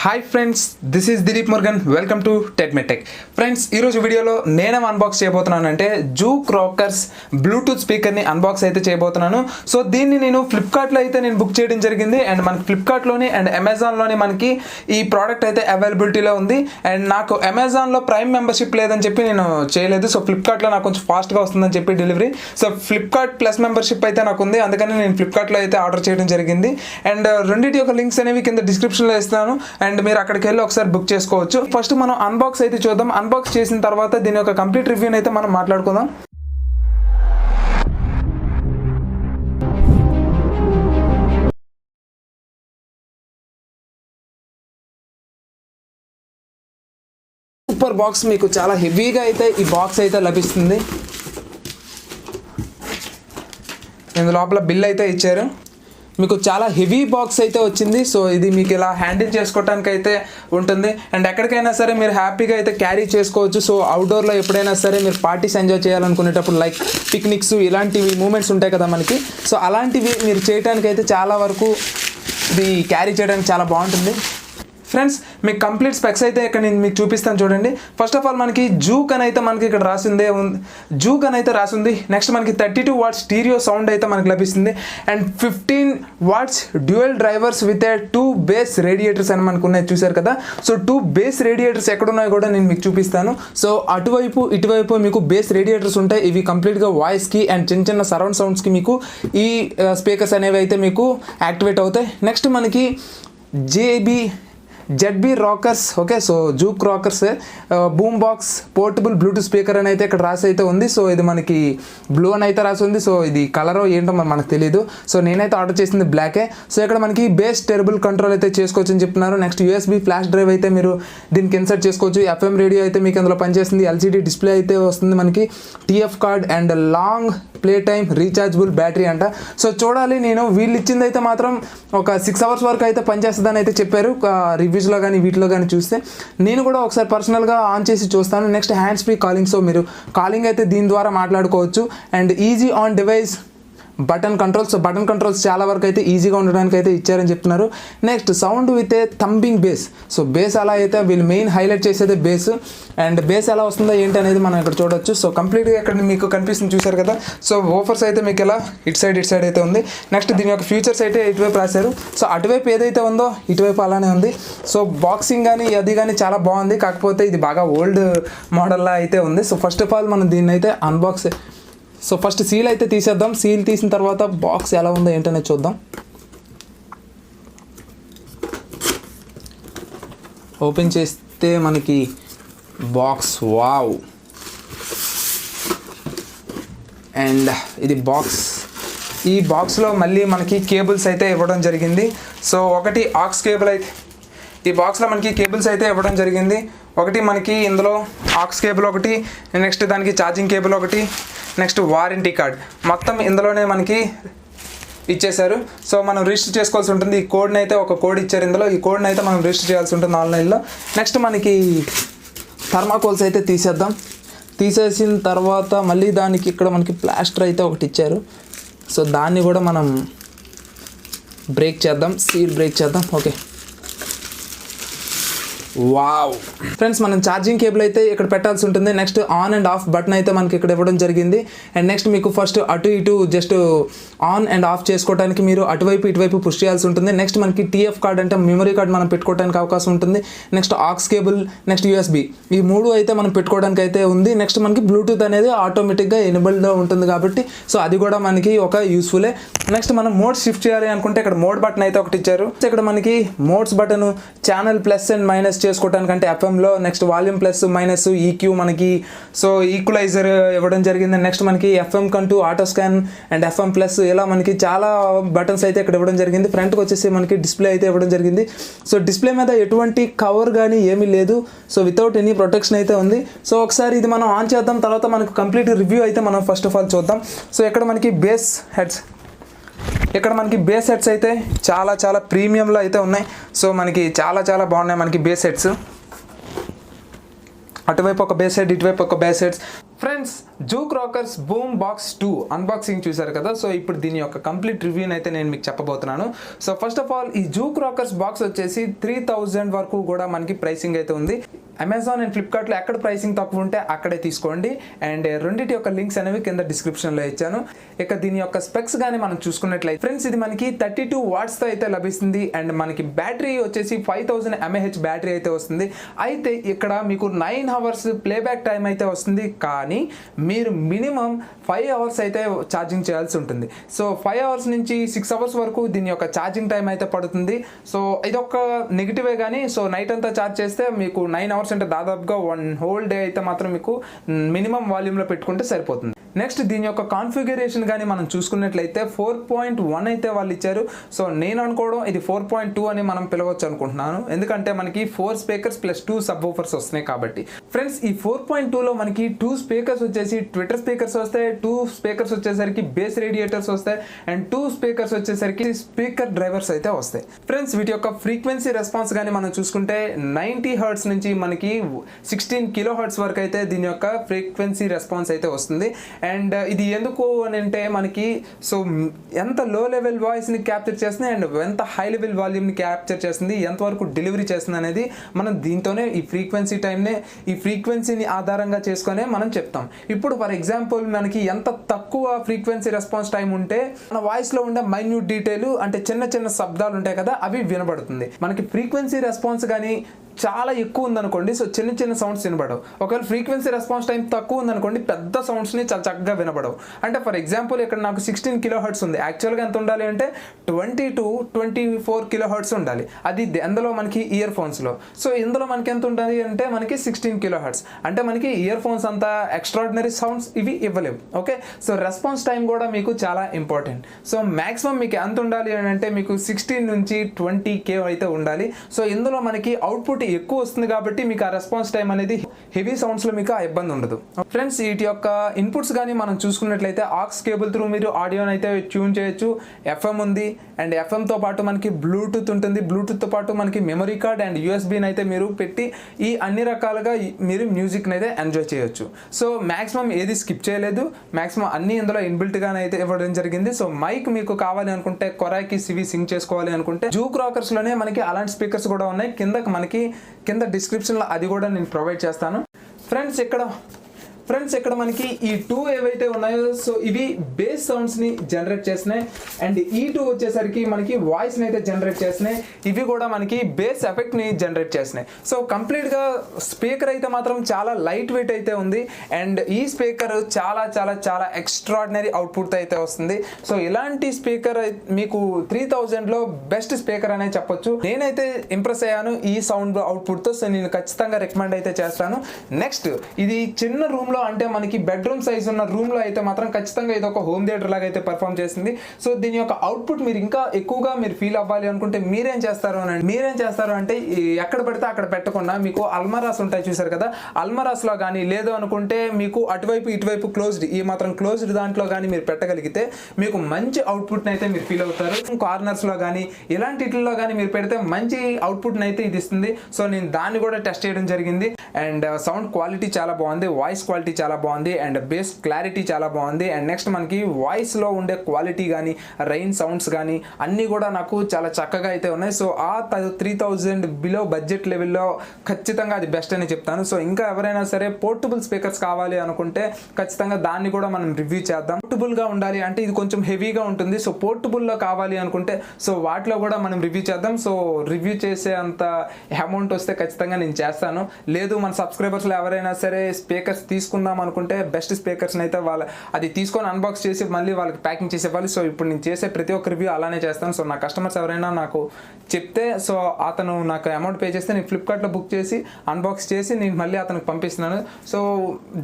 Hi friends, this is Dileep Margan. Welcome to tech. Friends, ఈరోజు వీడియోలో నేనేం అన్బాక్స్ చేయబోతున్నాను అంటే జూక్ రాకర్స్ బ్లూటూత్ స్పీకర్ని అన్బాక్స్ అయితే చేయబోతున్నాను. సో దీన్ని నేను ఫ్లిప్కార్ట్లో అయితే బుక్ చేయడం జరిగింది. అండ్ మనకి ఫ్లిప్కార్ట్లోని అండ్ అమెజాన్లోని మనకి ఈ ప్రోడక్ట్ అయితే అవైలబిలిటీలో ఉంది. అండ్ నాకు అమెజాన్లో ప్రైమ్ మెంబర్షిప్ లేదని చెప్పి నేను చేయలేదు. సో ఫ్లిప్కార్ట్లో నాకు కొంచెం ఫాస్ట్గా వస్తుందని చెప్పి delivery. So Flipkart plus membership అయితే నాకు ఉంది, అందుకని నేను ఫ్లిప్కార్ట్లో అయితే ఆర్డర్ చేయడం జరిగింది. అండ్ రెండింటి యొక్క లింక్స్ అనేవి కింద డిస్క్రిప్షన్లో ఇస్తాను. అండ్ మీరు అక్కడికి వెళ్ళి ఒకసారి బుక్ చేసుకోవచ్చు. ఫస్ట్ మనం అన్బాక్స్ అయితే చూద్దాం. అన్బాక్స్ చేసిన తర్వాత దీని యొక్క కంప్లీట్ రివ్యూని అయితే మనం మాట్లాడుకుందాం. సూపర్ బాక్స్, మీకు చాలా హెవీగా అయితే ఈ బాక్స్ అయితే లభిస్తుంది. ఇందు లోపల బిల్ అయితే ఇచ్చారు. మీకు చాలా హెవీ బాక్స్ అయితే వచ్చింది. సో ఇది మీకు ఇలా హ్యాండిల్ చేసుకోవడానికి అయితే ఉంటుంది. అండ్ ఎక్కడికైనా సరే మీరు హ్యాపీగా అయితే క్యారీ చేసుకోవచ్చు. సో అవుట్డోర్లో ఎప్పుడైనా సరే మీరు పార్టీస్ ఎంజాయ్ చేయాలనుకునేటప్పుడు లైక్ పిక్నిక్స్ ఇలాంటివి మూమెంట్స్ ఉంటాయి కదా మనకి. సో అలాంటివి మీరు చేయడానికి అయితే చాలా వరకు ఇది క్యారీ చేయడానికి చాలా బాగుంటుంది. ఫ్రెండ్స్, మీకు కంప్లీట్ స్పెక్స్ అయితే ఇక్కడ నేను మీకు చూపిస్తాను చూడండి. ఫస్ట్ ఆఫ్ ఆల్ మనకి జూక్ అని అయితే మనకి ఇక్కడ జూక్ అని అయితే రాసింది. నెక్స్ట్ మనకి 32 వాట్స్ స్టీరియో సౌండ్ అయితే మనకి లభిస్తుంది. And 15 watts dual drivers with 2 bass radiators అని మనకు ఉన్నాయి, చూసారు కదా. సో 2 బేస్ రేడియేటర్స్ ఎక్కడున్నాయో కూడా నేను మీకు చూపిస్తాను. సో అటువైపు ఇటువైపు మీకు బేస్ రేడియేటర్స్ ఉంటాయి. ఇవి కంప్లీట్గా వాయిస్కి అండ్ చిన్న చిన్న సరౌండ్ సౌండ్స్కి మీకు ఈ స్పీకర్స్ అనేవి అయితే మీకు యాక్టివేట్ అవుతాయి. నెక్స్ట్ మనకి ZB rockers, okay. So juke rockers boom box portable Bluetooth speaker అని అయితే ఇక్కడ రాసి అయితే ఉంది. సో ఇది మనకి బ్లూ అని అయితే రాసి ఉంది. సో ఇది కలర్ ఏంటో మనకు తెలియదు. సో నేనైతే ఆర్డర్ చేసింది బ్లాకే. సో ఇక్కడ మనకి బేస్ టెరబుల్ కంట్రోల్ అయితే చేసుకోవచ్చు అని చెప్తున్నారు. నెక్స్ట్ USB ఫ్లాష్ డ్రైవ్ అయితే మీరు దీనికి ఇన్సర్ట్ చేసుకోవచ్చు. FM రేడియో అయితే మీకు అందులో పనిచేస్తుంది. LCD డిస్ప్లే అయితే వస్తుంది మనకి. TF card and long play time rechargeable battery అంట. సో చూడాలి, నేను వీళ్ళు ఇచ్చింది అయితే మాత్రం ఒక 6 అవర్స్ వరకు అయితే పనిచేస్తుందని అయితే చెప్పారు. రివ్యూస్లో కానీ వీటిలో కానీ చూస్తే నేను కూడా ఒకసారి పర్సనల్గా ఆన్ చేసి చూస్తాను. Next hands free calling. So మీరు కాలింగ్ అయితే దీని ద్వారా మాట్లాడుకోవచ్చు. And easy on device button controls. So button controls చాలా వరకు అయితే ఈజీగా ఉండడానికి అయితే ఇచ్చారని చెప్తున్నారు. Next sound with a thumping base. So base అలా అయితే వీళ్ళు మెయిన్ హైలైట్ చేసేది బేస్. అండ్ బేస్ ఎలా వస్తుందో ఏంటి అనేది మనం ఇక్కడ చూడొచ్చు. సో కంప్లీట్గా ఇక్కడ మీకు కనిపిస్తుంది, చూసారు కదా. సో ఓఫర్స్ అయితే మీకు ఇలా ఇటు సైడ్ అయితే ఉంది. నెక్స్ట్ దీని యొక్క ఫీచర్స్ అయితే ఇటువైపు రాశారు. సో అటువైపు ఏదైతే ఉందో ఇటువైపు అలానే ఉంది. సో బాక్సింగ్ కానీ అది కానీ చాలా బాగుంది. కాకపోతే ఇది బాగా ఓల్డ్ మోడల్లా అయితే ఉంది. సో ఫస్ట్ ఆఫ్ ఆల్ మనం దీన్ని అయితే అన్బాక్స్. సో ఫస్ట్ సీల్ అయితే తీసేద్దాం. సీల్ తీసిన తర్వాత బాక్స్ ఎలా ఉందో ఏంటనేది చూద్దాం. ఓపెన్ చేస్తే మనకి బాక్స్, వావ్. అండ్ ఇది బాక్స్. ఈ బాక్స్లో మళ్ళీ మనకి కేబుల్స్ అయితే ఇవ్వడం జరిగింది. సో ఒకటి ఆక్స్ కేబుల్ అయితే ఈ బాక్స్లో మనకి కేబుల్స్ అయితే ఇవ్వడం జరిగింది. ఒకటి మనకి ఇందులో ఆక్స్ కేబుల్ ఒకటి, నెక్స్ట్ దానికి ఛార్జింగ్ కేబుల్ ఒకటి, నెక్స్ట్ వారంటీ కార్డ్ మొత్తం ఇందులోనే మనకి ఇచ్చేశారు. సో మనం రిజిస్టర్ చేసుకోవాల్సి ఉంటుంది. ఈ కోడ్ని అయితే ఒక కోడ్ ఇచ్చారు ఇందులో. ఈ కోడ్ని అయితే మనం రిజిస్టర్ చేయాల్సి ఉంటుంది ఆన్లైన్లో. నెక్స్ట్ మనకి థర్మాకోల్స్ అయితే తీసేసిన తర్వాత మళ్ళీ దానికి ఇక్కడ మనకి ప్లాస్టర్ అయితే ఒకటి ఇచ్చారు. సో దాన్ని కూడా మనం బ్రేక్ చేద్దాం, సీల్ బ్రేక్ చేద్దాం. Okay, wow. ఫ్రెండ్స్, మనం ఛార్జింగ్ కేబుల్ అయితే ఇక్కడ పెట్టాల్సి ఉంటుంది. Next on and of button అయితే మనకి ఇక్కడ ఇవ్వడం జరిగింది. అండ్ నెక్స్ట్ మీకు ఫస్ట్ అటు ఇటు జస్ట్ ఆన్ అండ్ ఆఫ్ చేసుకోవడానికి మీరు అటువైపు ఇటువైపు పుష్ చేయాల్సి ఉంటుంది. నెక్స్ట్ మనకి TF కార్డ్ అంటే మెమరీ కార్డ్ మనం పెట్టుకోవడానికి అవకాశం ఉంటుంది. Next aux cable, next USB, ఈ 3 అయితే మనం పెట్టుకోవడానికి అయితే ఉంది. నెక్స్ట్ మనకి బ్లూటూత్ అనేది ఆటోమేటిక్గా ఎనేబుల్డ్గా ఉంటుంది కాబట్టి సో అది కూడా మనకి ఒక యూస్ఫుల్లే. నెక్స్ట్ మనం మోడ్ షిఫ్ట్ చేయాలి అనుకుంటే ఇక్కడ మోడ్ బటన్ అయితే ఒకటి ఇచ్చారు. ఇక్కడ మనకి modes button, channel plus and minus చేసుకోవడానికి అంటే FMలో, next volume plus minus, EQ మనకి సో ఈక్వలైజర్ ఇవ్వడం జరిగింది. నెక్స్ట్ మనకి FM కంటూ auto scan and FM plus, ఇలా మనకి చాలా బటన్స్ అయితే ఇక్కడ ఇవ్వడం జరిగింది. ఫ్రంట్కి వచ్చేసి మనకి డిస్ప్లే అయితే ఇవ్వడం జరిగింది. సో డిస్ప్లే మీద ఎటువంటి కవర్ కానీ ఏమీ లేదు. సో వితౌట్ ఎనీ ప్రొటెక్షన్ అయితే ఉంది. సో ఒకసారి ఇది మనం ఆన్ చేద్దాం, తర్వాత మనకు కంప్లీట్ రివ్యూ అయితే మనం ఫస్ట్ ఆఫ్ ఆల్ చూద్దాం. సో ఇక్కడ మనకి బేస్ హెడ్స్ అయితే చాలా ప్రీమియంలో అయితే ఉన్నాయి. సో మనకి చాలా బాగున్నాయి మనకి బేస్ హెడ్స్. అటువైపు ఒక బేస్ హెడ్, ఇటువైపు ఒక base heads. Friends, juke rockers boom box 2 unboxing చూసారు కదా. సో ఇప్పుడు దీని యొక్క కంప్లీట్ రివ్యూని అయితే నేను మీకు చెప్పబోతున్నాను. సో ఫస్ట్ ఆఫ్ ఆల్ ఈ జూక్ రాకర్స్ బాక్స్ వచ్చేసి 3000 వరకు కూడా మనకి ప్రైసింగ్ అయితే ఉంది. అమెజాన్ అండ్ ఫ్లిప్కార్ట్లో ఎక్కడ ప్రైసింగ్ తక్కువ ఉంటే అక్కడే తీసుకోండి. అండ్ రెండింటి యొక్క లింక్స్ అనేవి కింద డిస్క్రిప్షన్లో ఇచ్చాను. ఇక దీని యొక్క స్పెక్స్ కానీ మనం చూసుకున్నట్లయితే ఫ్రెండ్స్ ఇది మనకి 32 వాట్స్తో అయితే లభిస్తుంది. అండ్ మనకి బ్యాటరీ వచ్చేసి 5000 mAh బ్యాటరీ అయితే వస్తుంది. అయితే ఇక్కడ మీకు 9 hours ప్లేబ్యాక్ టైం అయితే వస్తుంది. కానీ మీరు మినిమం 5 hours అయితే ఛార్జింగ్ చేయాల్సి ఉంటుంది. సో 5 hours నుంచి 6 hours వరకు దీని యొక్క ఛార్జింగ్ టైం అయితే పడుతుంది. సో ఇదొక నెగిటివే కానీ సో నైట్ అంతా ఛార్జ్ చేస్తే మీకు 9 hours అంటే దాదాపుగా 1 whole day అయితే మాత్రం మీకు మినిమం వాల్యూమ్లో పెట్టుకుంటే సరిపోతుంది. నెక్స్ట్ దీని యొక్క కాన్ఫిగరేషన్ కానీ మనం చూసుకున్నట్లయితే 4.1 అయితే వాళ్ళు ఇచ్చారు. సో నేను అనుకోవడం ఇది 4.2 అని మనం పిలవచ్చు అనుకుంటున్నాను. ఎందుకంటే మనకి 4 స్పీకర్స్ ప్లస్ 2 సబ్వూఫర్స్ వస్తున్నాయి కాబట్టి. ఫ్రెండ్స్ ఈ 4.2లో మనకి 2 స్పీకర్స్ వచ్చేసి ట్విట్టర్ స్పీకర్స్ వస్తాయి, 2 స్పీకర్స్ వచ్చేసరికి బేస్ రేడియేటర్స్ వస్తాయి, అండ్ 2 స్పీకర్స్ వచ్చేసరికి స్పీకర్ డ్రైవర్స్ అయితే వస్తాయి. ఫ్రెండ్స్ వీటి యొక్క ఫ్రీక్వెన్సీ రెస్పాన్స్ కానీ మనం చూసుకుంటే 90 Hz నుంచి మనకి 16 kHz వరకు అయితే దీని యొక్క ఫ్రీక్వెన్సీ రెస్పాన్స్ అయితే వస్తుంది. అండ్ ఇది ఎందుకు అని అంటే మనకి సో ఎంత లో లెవెల్ వాయిస్ని క్యాప్చర్ చేస్తుంది అండ్ ఎంత హై లెవెల్ వాల్యూమ్ని క్యాప్చర్ చేస్తుంది, ఎంతవరకు డెలివరీ చేస్తుంది అనేది మనం దీంతోనే ఈ ఫ్రీక్వెన్సీ టైంనే ఈ ఫ్రీక్వెన్సీని ఆధారంగా చేసుకునే మనం చెప్తాం. ఇప్పుడు ఫర్ ఎగ్జాంపుల్ మనకి ఎంత తక్కువ ఫ్రీక్వెన్సీ రెస్పాన్స్ టైం ఉంటే మన వాయిస్లో ఉండే మైన్యూట్ డీటెయిల్ అంటే చిన్న చిన్న శబ్దాలు ఉంటాయి కదా అవి వినబడుతుంది. మనకి ఫ్రీక్వెన్సీ రెస్పాన్స్ కానీ చాలా ఎక్కువ ఉందనుకోండి సో చిన్న చిన్న సౌండ్స్ వినబడవు. ఒకవేళ ఫ్రీక్వెన్సీ రెస్పాన్స్ టైం తక్కువ ఉందనుకోండి పెద్ద సౌండ్స్ని చాలా చక్కగా వినబడవు. అంటే ఫర్ ఎగ్జాంపుల్ ఇక్కడ నాకు 16 kHz ఉంది. యాక్చువల్గా ఎంత ఉండాలి అంటే 20 to 24 kHz ఉండాలి. అది అందులో మనకి ఇయర్ ఫోన్స్లో. సో ఇందులో మనకి ఎంత ఉంటుంది అంటే మనకి 16 kHz. అంటే మనకి ఇయర్ ఫోన్స్ అంతా ఎక్స్ట్రాడినరీ సౌండ్స్ ఇవి ఇవ్వలేవు. ఓకే సో రెస్పాన్స్ టైం కూడా మీకు చాలా ఇంపార్టెంట్. సో మ్యాక్సిమం మీకు ఎంత ఉండాలి అని అంటే మీకు 16 నుంచి 20K అయితే ఉండాలి. సో ఇందులో మనకి అవుట్పుట్ ఎక్కువ వస్తుంది కాబట్టి మీకు ఆ రెస్పాన్స్ టైం అనేది హెవీ సౌండ్స్లో మీకు ఆ ఇబ్బంది ఉండదు. ఫ్రెండ్స్ వీటి యొక్క ఇన్పుట్స్ కానీ మనం చూసుకున్నట్లయితే ఆక్స్ కేబుల్ త్రూ మీరు ఆడియోని అయితే ట్యూన్ చేయొచ్చు. FM ఉంది అండ్ FMతో పాటు మనకి బ్లూటూత్ ఉంటుంది. బ్లూటూత్తో పాటు మనకి మెమరీ కార్డ్ అండ్ USBని అయితే మీరు పెట్టి ఈ అన్ని రకాలుగా మీరు మ్యూజిక్ని అయితే ఎంజాయ్ చేయొచ్చు. సో మ్యాక్సిమం ఏది స్కిప్ చేయలేదు, మ్యాక్సిమం అన్ని ఇందులో ఇన్బిల్ట్గానే అయితే ఇవ్వడం జరిగింది. సో మైక్ మీకు కావాలి అనుకుంటే కొరాకి సివి సింగ్ చేసుకోవాలి అనుకుంటే జూక్ రాకర్స్లోనే మనకి అలాంటి స్పీకర్స్ కూడా ఉన్నాయి. కింద డిస్క్రిప్షన్లో అది కూడా నేను ప్రొవైడ్ చేస్తాను. ఫ్రెండ్స్ ఇక్కడ మనకి ఈ 2 ఏవైతే ఉన్నాయో సో ఇవి బేస్ సౌండ్స్ని జనరేట్ చేస్తున్నాయి అండ్ ఈ 2 వచ్చేసరికి మనకి వాయిస్ని అయితే జనరేట్ చేస్తున్నాయి. ఇవి కూడా మనకి బేస్ ఎఫెక్ట్ని జనరేట్ చేస్తున్నాయి. సో కంప్లీట్గా స్పీకర్ అయితే మాత్రం చాలా లైట్ వెయిట్ అయితే ఉంది అండ్ ఈ స్పీకర్ చాలా చాలా చాలా ఎక్స్ట్రాడినరీ అవుట్పుట్ అయితే వస్తుంది. సో ఇలాంటి స్పీకర్ మీకు 3000లో బెస్ట్ స్పీకర్ అనే చెప్పొచ్చు. నేనైతే ఇంప్రెస్ అయ్యాను ఈ సౌండ్ అవుట్పుట్తో. సో నేను ఖచ్చితంగా రికమెండ్ అయితే చేస్తాను. నెక్స్ట్ ఇది చిన్న రూమ్ అంటే మనకి బెడ్రూమ్ సైజ్ ఉన్న రూమ్ లో అయితే మాత్రం ఖచ్చితంగా ఇది ఒక హోమ్ థియేటర్ లాగా అయితే పర్ఫామ్ చేస్తుంది. సో దీని యొక్క అవుట్పుట్ మీరు ఇంకా ఎక్కువగా మీరు ఫీల్ అవ్వాలి అనుకుంటే మీరేం చేస్తారు అంటే ఎక్కడ పడితే అక్కడ పెట్టకుండా మీకు అల్మరాస్ ఉంటాయి చూసారు కదా, అల్మరాస్ లో కానీ లేదు అనుకుంటే మీకు అటువైపు ఇటువైపు క్లోజ్డ్ ఈ మాత్రం క్లోజ్డ్ దాంట్లో కానీ మీరు పెట్టగలిగితే మీకు మంచి అవుట్పుట్ అయితే మీరు ఫీల్ అవుతారు. కార్నర్స్ లో కానీ ఇలాంటిలో కానీ మీరు పెడితే మంచి అవుట్పుట్ అయితే ఇది ఇస్తుంది. సో నేను దాన్ని కూడా టెస్ట్ చేయడం జరిగింది అండ్ సౌండ్ క్వాలిటీ చాలా బాగుంది, వాయిస్ క్వాలిటీ చాలా బాగుంది అండ్ బేస్ క్లారిటీ చాలా బాగుంది. అండ్ నెక్స్ట్ మనకి వాయిస్లో ఉండే క్వాలిటీ కానీ రైన్ సౌండ్స్ కానీ అన్నీ కూడా నాకు చాలా చక్కగా అయితే ఉన్నాయి. సో ఆ 3000 బిలో బడ్జెట్ లెవెల్లో ఖచ్చితంగా అది బెస్ట్ అని చెప్తాను. సో ఇంకా ఎవరైనా సరే పోర్టబుల్ స్పీకర్స్ కావాలి అనుకుంటే ఖచ్చితంగా దాన్ని కూడా మనం రివ్యూ చేద్దాం. పోర్టబుల్గా ఉండాలి అంటే ఇది కొంచెం హెవీగా ఉంటుంది. సో పోర్టబుల్లో కావాలి అనుకుంటే సో వాటిలో కూడా మనం రివ్యూ చేద్దాం. సో రివ్యూ చేసే అంత అమౌంట్ వస్తే ఖచ్చితంగా నేను చేస్తాను. లేదు మన సబ్స్క్రైబర్స్లో ఎవరైనా సరే స్పీకర్స్ తీసుకుందాం అనుకుంటే బెస్ట్ స్పీకర్స్ని అయితే అది తీసుకొని అన్బాక్స్ చేసి మళ్ళీ వాళ్ళకి ప్యాకింగ్ చేసి ఇవ్వాలి. సో ఇప్పుడు నేను చేసే ప్రతి ఒక్క రివ్యూ అలానే చేస్తాను. సో నా కస్టమర్స్ ఎవరైనా నాకు చెప్తే సో అతను నాకు అమౌంట్ పే చేస్తే నేను ఫ్లిప్కార్ట్లో బుక్ చేసి అన్బాక్స్ చేసి నేను మళ్ళీ అతనికి పంపిస్తున్నాను. సో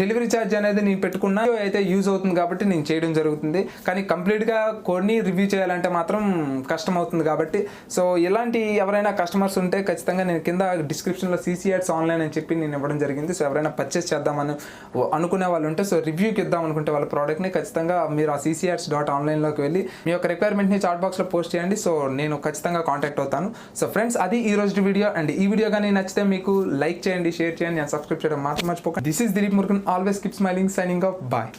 డెలివరీ ఛార్జ్ అనేది నేను పెట్టుకున్నా అయితే యూజ్ అవుతుంది కాబట్టి నేను చేయడం జరుగుతుంది. కానీ కంప్లీట్గా కొన్ని రివ్యూ చేయాలంటే మాత్రం కష్టం అవుతుంది కాబట్టి సో ఇలాంటి ఎవరైనా కస్టమర్స్ ఉంటే ఖచ్చితంగా నేను కింద డిస్క్రిప్షన్లో CC Ads ఆన్లైన్ అని చెప్పి నేను ఇవ్వడం జరిగింది. సో ఎవరైనా పర్చేస్ చేద్దామని అనుకునే వాళ్ళు ఉంటే, సో రివ్యూకి ఇద్దాం అనుకుంటే వాళ్ళ ప్రోడక్ట్ని ఖచ్చితంగా మీరు ఆ ccrts.onlineలోకి వెళ్ళి మీ యొక్క రిక్వైర్మెంట్ని చాట్ బాక్స్లో పోస్ట్ చేయండి. సో నేను ఖచ్చితంగా కాంటాక్ట్ అవుతాను. సో ఫ్రెండ్స్, అది ఈ రోజు వీడియో. అండ్ ఈ వీడియో కానీ నచ్చితే మీకు లైక్ చేయండి, షేర్ చేయండి అండ్ సబ్స్క్రైబ్ చేయడం మాత్రం మర్చిపోకండి. This is Dilip Murugan. Always keep smiling. Signing off. Bye.